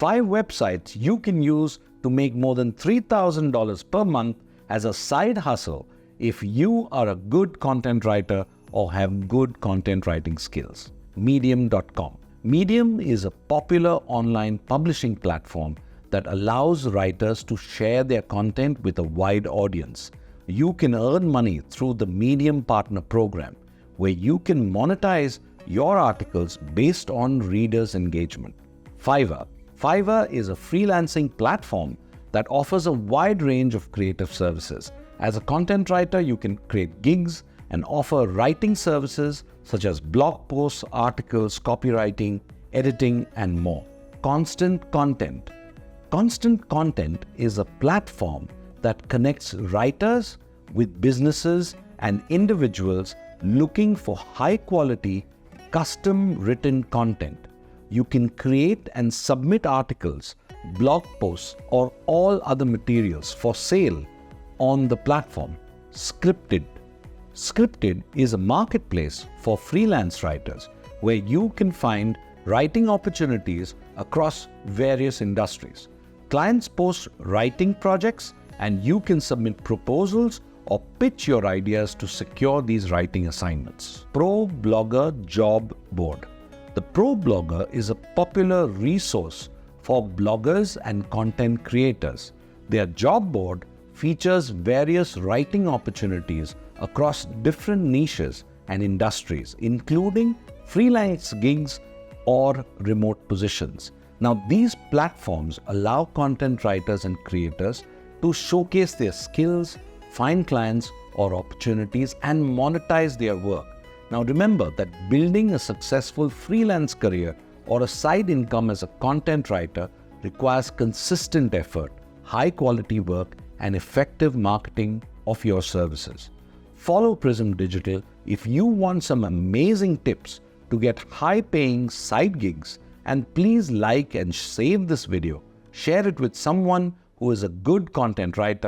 5 websites you can use to make more than $3,000 per month as a side hustle if you are a good content writer or have good content writing skills. Medium.com. Medium is a popular online publishing platform that allows writers to share their content with a wide audience. You can earn money through the Medium Partner Program, where you can monetize your articles based on readers' engagement. Fiverr. Fiverr is a freelancing platform that offers a wide range of creative services. As a content writer, you can create gigs and offer writing services such as blog posts, articles, copywriting, editing, and more. Constant Content. Constant Content is a platform that connects writers with businesses and individuals looking for high-quality, custom-written content. You can create and submit articles, blog posts, or all other materials for sale on the platform. Scripted. Scripted is a marketplace for freelance writers where you can find writing opportunities across various industries. Clients post writing projects and you can submit proposals or pitch your ideas to secure these writing assignments. ProBlogger Job Board. The ProBlogger is a popular resource for bloggers and content creators. Their job board features various writing opportunities across different niches and industries, including freelance gigs or remote positions. Now, these platforms allow content writers and creators to showcase their skills, find clients or opportunities, and monetize their work. Now, remember that building a successful freelance career or a side income as a content writer requires consistent effort, high-quality work, and effective marketing of your services. Follow Prism Digital if you want some amazing tips to get high-paying side gigs, and please like and save this video. Share it with someone who is a good content writer